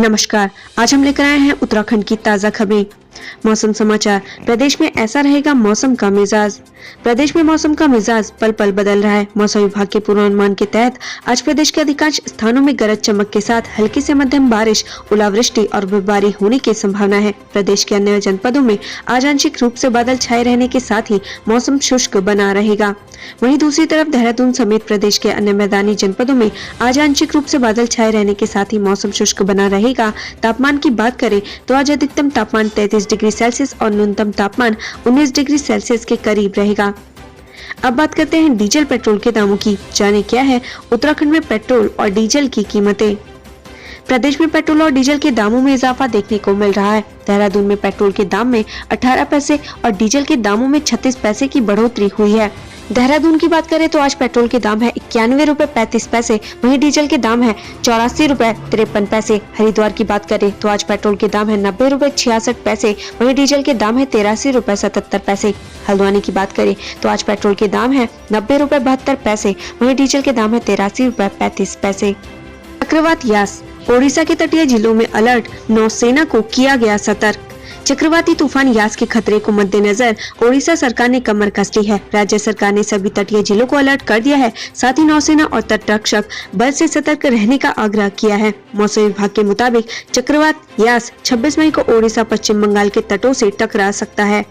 नमस्कार, आज हम लेकर आए हैं उत्तराखंड की ताजा खबरें। मौसम समाचार। प्रदेश में ऐसा रहेगा मौसम का मिजाज। प्रदेश में मौसम का मिजाज पल पल बदल रहा है। मौसम विभाग के पूर्वानुमान के तहत आज प्रदेश के अधिकांश स्थानों में गरज चमक के साथ हल्की से मध्यम बारिश, ओलावृष्टि और बर्फबारी होने की संभावना है। प्रदेश के अन्य जनपदों में आज आंशिक रूप से बादल छाए रहने के साथ ही मौसम शुष्क बना रहेगा। वहीं दूसरी तरफ देहरादून समेत प्रदेश के अन्य मैदानी जनपदों में आज आंशिक रूप से बादल छाए रहने के साथ ही मौसम शुष्क बना रहेगा। तापमान की बात करें तो आज अधिकतम तापमान 33 डिग्री सेल्सियस और न्यूनतम तापमान 19 डिग्री सेल्सियस के करीब रहेगा। अब बात करते हैं डीजल पेट्रोल के दामों की। जाने क्या है उत्तराखंड में पेट्रोल और डीजल की कीमतें। प्रदेश में पेट्रोल और डीजल के दामों में इजाफा देखने को मिल रहा है। देहरादून में पेट्रोल के दाम में 18 पैसे और डीजल के दामों में 36 पैसे की बढ़ोतरी हुई है। देहरादून की बात करें तो आज पेट्रोल के दाम है 91 रुपए 35 पैसे, वहीं डीजल के दाम है 84 रुपए 53 पैसे। हरिद्वार की बात करें तो आज पेट्रोल के दाम है 90 रुपए 66 पैसे, वहीं डीजल के दाम है 83 रुपए 77 पैसे। हल्द्वानी की बात करें तो आज पेट्रोल के दाम है 90 रुपए 72 पैसे, वहीं डीजल के दाम है 83 रुपए 35 पैसे। चक्रवात यास। ओडिशा के तटीय जिलों में अलर्ट, नौसेना को किया गया सतर्क। चक्रवाती तूफान यास के खतरे को मद्देनजर ओडिशा सरकार ने कमर कस ली है। राज्य सरकार ने सभी तटीय जिलों को अलर्ट कर दिया है। साथ ही नौसेना और तटरक्षक बल से सतर्क रहने का आग्रह किया है। मौसम विभाग के मुताबिक चक्रवात यास 26 मई को ओडिशा पश्चिम बंगाल के तटों से टकरा सकता है।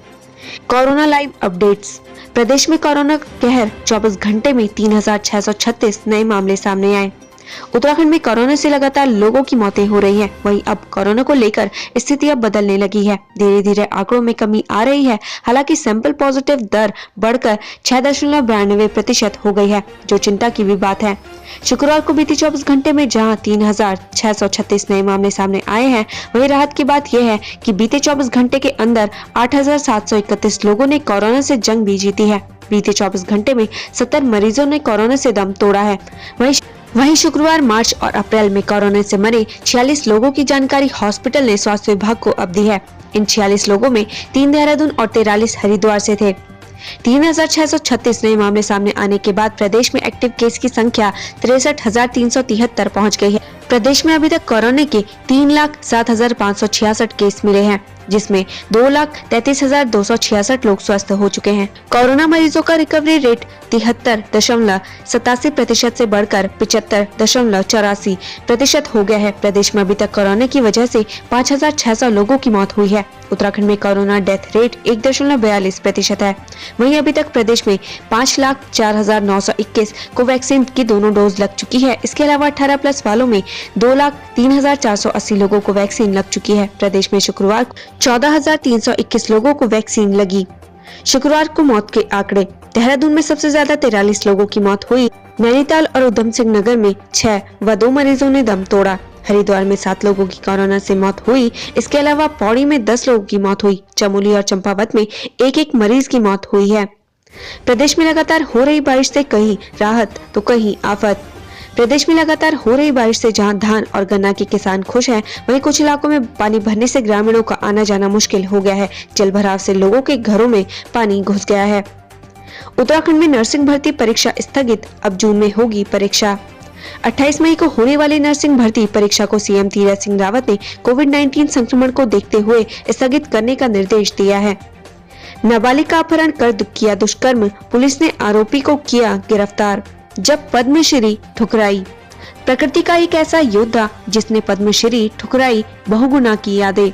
Corona live updates. प्रदेश में कोरोना कहर 24 घंटे में 3636 नए मामले सामने आए। उत्तराखंड में कोरोना से लगातार लोगों की मौतें हो रही हैं। वहीं अब कोरोना को लेकर स्थिति अब बदलने लगी है। धीरे धीरे आंकड़ों में कमी आ रही है। हालांकि सैंपल पॉजिटिव दर बढ़कर 6.92% हो गई है, जो चिंता की भी बात है। शुक्रवार को बीते 24 घंटे में जहां 3636 नए मामले सामने आए हैं, वहीं राहत की बात यह है कि बीते 24 घंटे के अंदर 8731 लोगों ने कोरोना से जंग भी जीती है। बीते 24 घंटे में 70 मरीजों ने कोरोना से दम तोड़ा है। वहीं शुक्रवार, मार्च और अप्रैल में कोरोना से मरे 46 लोगों की जानकारी हॉस्पिटल ने स्वास्थ्य विभाग को अब दी है। इन 46 लोगों में 3 देहरादून और 43 हरिद्वार से थे। 3636 नए मामले सामने आने के बाद प्रदेश में एक्टिव केस की संख्या 63,373 पहुंच गई है। प्रदेश में अभी तक कोरोना के 3,07,566 केस मिले हैं, जिसमें 2,33,266 लोग स्वस्थ हो चुके हैं। कोरोना मरीजों का रिकवरी रेट 73.87% से बढ़कर 75.84% हो गया है। प्रदेश में अभी तक कोरोना की वजह से 5,600 लोगों की मौत हुई है। उत्तराखंड में कोरोना डेथ रेट 1.42% है। वहीं अभी तक प्रदेश में 5,04,921 कोवैक्सीन की दोनों डोज लग चुकी है। इसके अलावा 18+ वालों में 2,03,480 लोगों को वैक्सीन लग चुकी है। प्रदेश में शुक्रवार 14,321 लोगों को वैक्सीन लगी। शुक्रवार को मौत के आंकड़े। देहरादून में सबसे ज्यादा 43 लोगों की मौत हुई। नैनीताल और उधम सिंह नगर में 6 व 2 मरीजों ने दम तोड़ा। हरिद्वार में 7 लोगों की कोरोना से मौत हुई। इसके अलावा पौड़ी में 10 लोगों की मौत हुई। चमोली और चंपावत में एक मरीज की मौत हुई है। प्रदेश में लगातार हो रही बारिश से कहीं राहत तो कहीं आफत। प्रदेश में लगातार हो रही बारिश से जहां धान और गन्ना के किसान खुश हैं, वहीं कुछ इलाकों में पानी भरने से ग्रामीणों का आना जाना मुश्किल हो गया है। जल भराव से लोगों के घरों में पानी घुस गया है। उत्तराखंड में नर्सिंग भर्ती परीक्षा स्थगित, अब जून में होगी परीक्षा। 28 मई को होने वाली नर्सिंग भर्ती परीक्षा को सीएम तीरथ सिंह रावत ने कोविड-19 संक्रमण को देखते हुए स्थगित करने का निर्देश दिया है। नाबालिग का अपहरण कर किया दुष्कर्म, पुलिस ने आरोपी को किया गिरफ्तार। जब पद्मश्री ठुकराई। प्रकृति का एक ऐसा योद्धा जिसने पद्मश्री ठुकराई बहुगुना की यादें।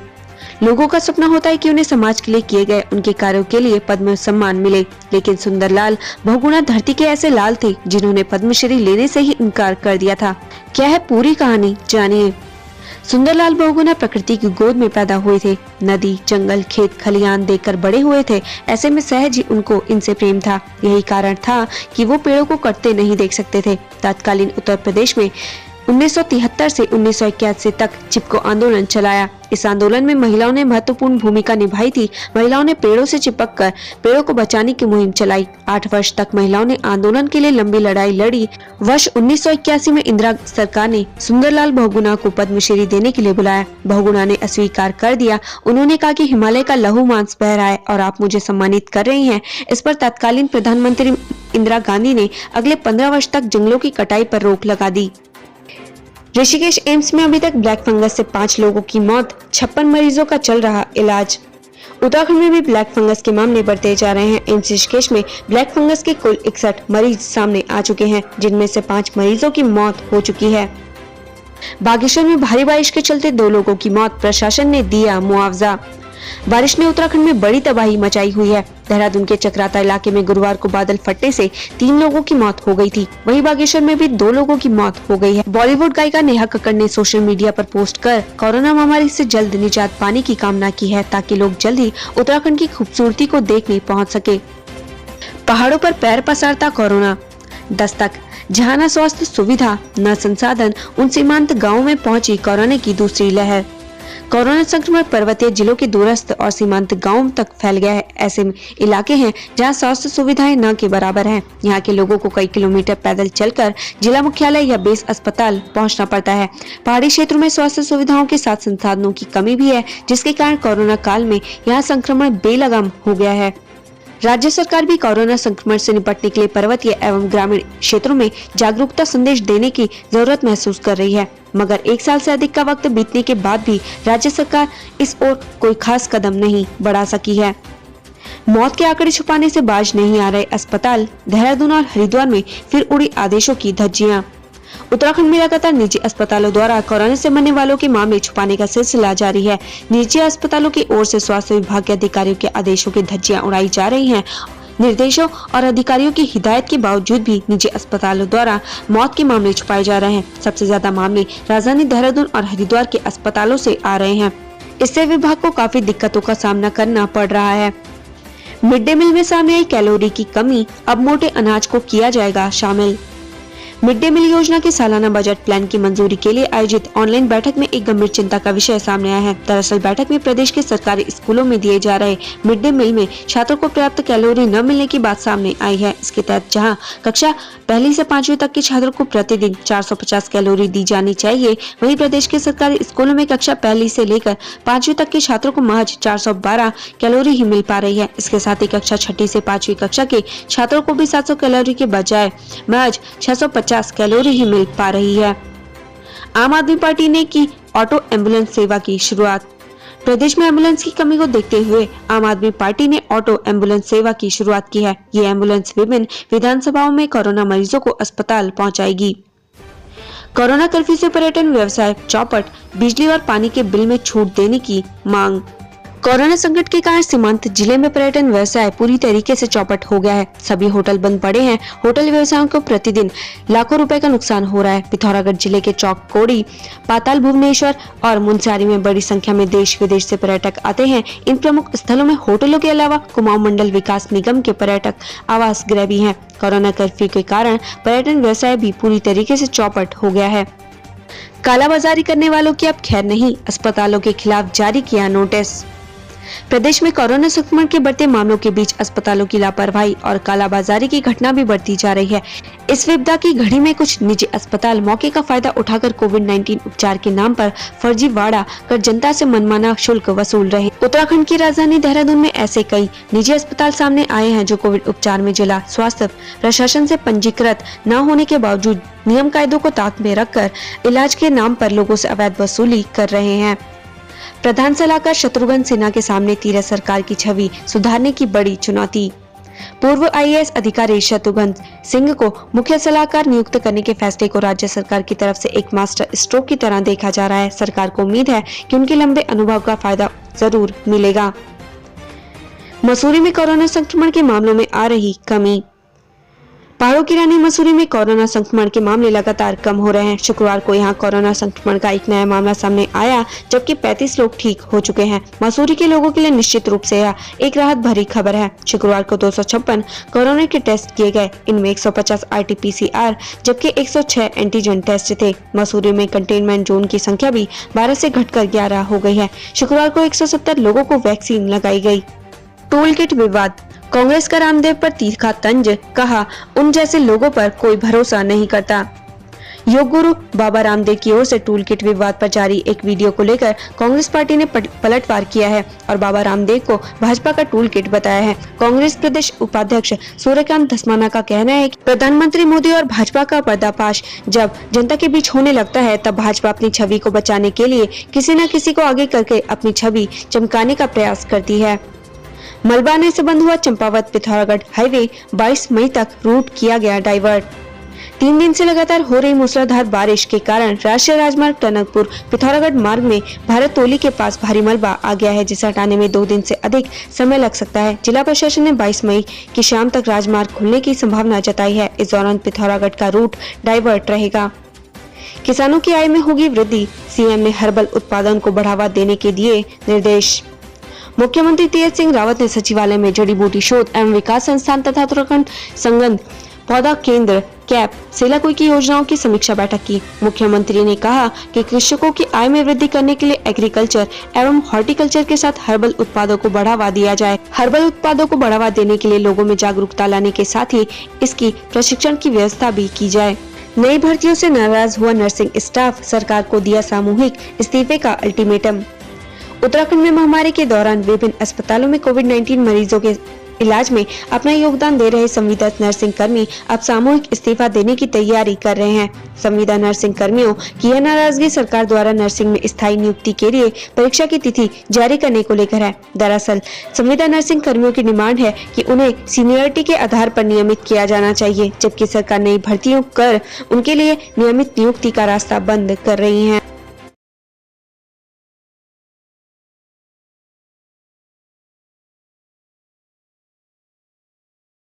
लोगों का सपना होता है कि उन्हें समाज के लिए किए गए उनके कार्यों के लिए पद्म सम्मान मिले, लेकिन सुंदरलाल बहुगुणा धरती के ऐसे लाल थे जिन्होंने पद्मश्री लेने से ही इनकार कर दिया था। क्या है पूरी कहानी, जानिए। सुंदरलाल बहुगुणा प्रकृति की गोद में पैदा हुए थे। नदी, जंगल, खेत खलियान देखकर बड़े हुए थे। ऐसे में सहज ही उनको इनसे प्रेम था। यही कारण था कि वो पेड़ों को कटते नहीं देख सकते थे। तत्कालीन उत्तर प्रदेश में 1973 से 1981 तक चिपको आंदोलन चलाया। इस आंदोलन में महिलाओं ने महत्वपूर्ण भूमिका निभाई थी। महिलाओं ने पेड़ों से चिपककर पेड़ों को बचाने की मुहिम चलाई। 8 वर्ष तक महिलाओं ने आंदोलन के लिए लंबी लड़ाई लड़ी। वर्ष 1981 में इंदिरा सरकार ने सुंदरलाल बहुगुणा को पद्मश्री देने के लिए बुलाया। बहुगुणा ने अस्वीकार कर दिया। उन्होंने कहा कि हिमालय का लहू मांस बह रहा है और आप मुझे सम्मानित कर रही हैं। इस पर तत्कालीन प्रधानमंत्री इंदिरा गांधी ने अगले 15 वर्ष तक जंगलों की कटाई पर रोक लगा दी। ऋषिकेश एम्स में अभी तक ब्लैक फंगस से 5 लोगों की मौत, 56 मरीजों का चल रहा इलाज। उत्तराखंड में भी ब्लैक फंगस के मामले बढ़ते जा रहे हैं। एम्स ऋषिकेश में ब्लैक फंगस के कुल 61 मरीज सामने आ चुके हैं, जिनमें से 5 मरीजों की मौत हो चुकी है। बागेश्वर में भारी बारिश के चलते 2 लोगों की मौत, प्रशासन ने दिया मुआवजा। बारिश ने उत्तराखंड में बड़ी तबाही मचाई हुई है। देहरादून के चक्राता इलाके में गुरुवार को बादल फटने से 3 लोगों की मौत हो गई थी। वहीं बागेश्वर में भी 2 लोगों की मौत हो गई है। बॉलीवुड गायिका नेहा कक्कड़ ने सोशल मीडिया पर पोस्ट कर कोरोना महामारी से जल्द निजात पाने की कामना की है, ताकि लोग जल्द ही उत्तराखंड की खूबसूरती को देखने पहुँच सके। पहाड़ों पर पैर पसारता कोरोना, दस्तक। जहां न स्वास्थ्य सुविधा न संसाधन, उन सीमांत गाँव में पहुंची कोरोना की दूसरी लहर। कोरोना संक्रमण पर्वतीय जिलों के दूरस्थ और सीमांत गांवों तक फैल गया है। ऐसे इलाके हैं जहां स्वास्थ्य सुविधाएं न के बराबर हैं। यहां के लोगों को कई किलोमीटर पैदल चलकर जिला मुख्यालय या बेस अस्पताल पहुंचना पड़ता है। पहाड़ी क्षेत्रों में स्वास्थ्य सुविधाओं के साथ संसाधनों की कमी भी है, जिसके कारण कोरोना काल में यहाँ संक्रमण बेलगाम हो गया है। राज्य सरकार भी कोरोना संक्रमण से निपटने के लिए पर्वतीय एवं ग्रामीण क्षेत्रों में जागरूकता संदेश देने की जरूरत महसूस कर रही है, मगर 1 साल से अधिक का वक्त बीतने के बाद भी राज्य सरकार इस ओर कोई खास कदम नहीं बढ़ा सकी है। मौत के आंकड़े छुपाने से बाज नहीं आ रहे अस्पताल। देहरादून और हरिद्वार में फिर उड़ी आदेशों की धज्जियां। उत्तराखंड में लगातार निजी अस्पतालों द्वारा कोरोना से मरने वालों के मामले छुपाने का सिलसिला जारी है। निजी अस्पतालों की ओर से स्वास्थ्य विभाग के अधिकारियों के आदेशों की धज्जियां उड़ाई जा रही हैं। निर्देशों और अधिकारियों की हिदायत के बावजूद भी निजी अस्पतालों द्वारा मौत के मामले छुपाए जा रहे हैं। सबसे ज्यादा मामले राजधानी देहरादून और हरिद्वार के अस्पतालों से आ रहे हैं। इससे विभाग को काफी दिक्कतों का सामना करना पड़ रहा है। मिड डे मील में सामने आई कैलोरी की कमी, अब मोटे अनाज को किया जाएगा शामिल। मिड डे मील योजना के सालाना बजट प्लान की मंजूरी के लिए आयोजित ऑनलाइन बैठक में एक गंभीर चिंता का विषय सामने आया है। दरअसल बैठक में प्रदेश के सरकारी स्कूलों में दिए जा रहे मिड डे मील में छात्रों को पर्याप्त कैलोरी न मिलने की बात सामने आई है। इसके तहत जहां कक्षा 1 से 5वीं तक के छात्रों को प्रतिदिन 450 कैलोरी दी जानी चाहिए, वहीं प्रदेश के सरकारी स्कूलों में कक्षा 1 से लेकर 5वीं तक के छात्रों को महज 412 कैलोरी ही मिल पा रही है। इसके साथ ही कक्षा 6 से 5वीं कक्षा के छात्रों को भी 700 कैलोरी के बजाय महज 650 कैलोरी ही मिल पा रही है। आम आदमी पार्टी ने की ऑटो एम्बुलेंस सेवा की शुरुआत। प्रदेश में एम्बुलेंस की कमी को देखते हुए आम आदमी पार्टी ने ऑटो एम्बुलेंस सेवा की शुरुआत की है। ये एम्बुलेंस विभिन्न विधानसभाओं में कोरोना मरीजों को अस्पताल पहुंचाएगी। कोरोना कर्फ्यू से पर्यटन व्यवसाय चौपट, बिजली और पानी के बिल में छूट देने की मांग। कोरोना संकट के कारण सीमांत जिले में पर्यटन व्यवसाय पूरी तरीके से चौपट हो गया है। सभी होटल बंद पड़े हैं। होटल व्यवसायों को प्रतिदिन लाखों रुपए का नुकसान हो रहा है। पिथौरागढ़ जिले के चौक कोड़ी, पाताल भुवनेश्वर और मुनस्यारी में बड़ी संख्या में देश विदेश से पर्यटक आते हैं। इन प्रमुख स्थलों में होटलों के अलावा कुमाऊं मंडल विकास निगम के पर्यटक आवास गृह भी हैं। कोरोना कर्फ्यू के कारण पर्यटन व्यवसाय भी पूरी तरीके से चौपट हो गया है। कालाबाजारी करने वालों की अब खैर नहीं, अस्पतालों के खिलाफ जारी किया नोटिस। प्रदेश में कोरोना संक्रमण के बढ़ते मामलों के बीच अस्पतालों की लापरवाही और कालाबाजारी की घटना भी बढ़ती जा रही है। इस विपदा की घड़ी में कुछ निजी अस्पताल मौके का फायदा उठाकर कोविड-19 उपचार के नाम पर फर्जीवाड़ा कर जनता से मनमाना शुल्क वसूल रहे। उत्तराखंड की राजधानी देहरादून में ऐसे कई निजी अस्पताल सामने आए हैं जो कोविड उपचार में जिला स्वास्थ्य प्रशासन से पंजीकृत न होने के बावजूद नियम कायदों को ताक में रखकर इलाज के नाम पर लोगों से अवैध वसूली कर रहे हैं। प्रधान सलाहकार शत्रुघ्न सिन्हा के सामने तीरथ सरकार की छवि सुधारने की बड़ी चुनौती। पूर्व IAS अधिकारी शत्रुघ्न सिंह को मुख्य सलाहकार नियुक्त करने के फैसले को राज्य सरकार की तरफ से एक मास्टर स्ट्रोक की तरह देखा जा रहा है। सरकार को उम्मीद है कि उनके लंबे अनुभव का फायदा जरूर मिलेगा। मसूरी में कोरोना संक्रमण के मामलों में आ रही कमी। पहाड़ों की रानी मसूरी में कोरोना संक्रमण के मामले लगातार कम हो रहे हैं। शुक्रवार को यहां कोरोना संक्रमण का एक नया मामला सामने आया, जबकि 35 लोग ठीक हो चुके हैं। मसूरी के लोगों के लिए निश्चित रूप से यह एक राहत भरी खबर है। शुक्रवार को 256 कोरोना के टेस्ट किए गए। इनमें 150 RT-PCR जबकि 106 एंटीजन टेस्ट थे। मसूरी में कंटेनमेंट जोन की संख्या भी 12 से घटकर 11 हो गई है। शुक्रवार को 170 लोगों को वैक्सीन लगाई गई। टूल किट विवाद, कांग्रेस का रामदेव पर तीखा तंज, कहा उन जैसे लोगों पर कोई भरोसा नहीं करता। योग गुरु बाबा रामदेव की ओर से टूल किट विवाद पर जारी एक वीडियो को लेकर कांग्रेस पार्टी ने पलटवार किया है और बाबा रामदेव को भाजपा का टूल किट बताया है। कांग्रेस प्रदेश उपाध्यक्ष सूर्यकांत धस्माना का कहना है कि प्रधानमंत्री मोदी और भाजपा का पर्दाफाश जब जनता के बीच होने लगता है, तब भाजपा अपनी छवि को बचाने के लिए किसी न किसी को आगे करके अपनी छवि चमकाने का प्रयास करती है। मलबा आने से बंद हुआ चंपावत पिथौरागढ़ हाईवे, 22 मई तक रूट किया गया डाइवर्ट। 3 दिन से लगातार हो रही मूसलाधार बारिश के कारण राष्ट्रीय राजमार्ग टनकपुर पिथौरागढ़ मार्ग में भारत टोली के पास भारी मलबा आ गया है, जिसे हटाने में 2 दिन से अधिक समय लग सकता है। जिला प्रशासन ने 22 मई की शाम तक राजमार्ग खुलने की संभावना जताई है। इस दौरान पिथौरागढ़ का रूट डाइवर्ट रहेगा। किसानों की आय में होगी वृद्धि, सीएम ने हर्बल उत्पादन को बढ़ावा देने के दिए निर्देश। मुख्यमंत्री तीरथ सिंह रावत ने सचिवालय में जड़ी बूटी शोध एवं विकास संस्थान तथा उत्तराखंड संगंध पौधा केंद्र कैप सेलाकुई की योजनाओं की समीक्षा बैठक की। मुख्यमंत्री ने कहा कि कृषकों की आय में वृद्धि करने के लिए एग्रीकल्चर एवं हॉर्टिकल्चर के साथ हर्बल उत्पादों को बढ़ावा दिया जाए। हर्बल उत्पादों को बढ़ावा देने के लिए लोगों में जागरूकता लाने के साथ ही इसकी प्रशिक्षण की व्यवस्था भी की जाए। नई भर्तियों से नाराज हुआ नर्सिंग स्टाफ, सरकार को दिया सामूहिक इस्तीफे का अल्टीमेटम। उत्तराखंड में महामारी के दौरान विभिन्न अस्पतालों में कोविड-19 मरीजों के इलाज में अपना योगदान दे रहे संविदा नर्सिंग कर्मी अब सामूहिक इस्तीफा देने की तैयारी कर रहे हैं। संविदा नर्सिंग कर्मियों की यह नाराजगी सरकार द्वारा नर्सिंग में स्थायी नियुक्ति के लिए परीक्षा की तिथि जारी करने को लेकर है। दरअसल संविदा नर्सिंग कर्मियों की डिमांड है कि उन्हें सीनियरिटी के आधार पर नियमित किया जाना चाहिए, जबकि सरकार नई भर्तियों कर उनके लिए नियमित नियुक्ति का रास्ता बंद कर रही है।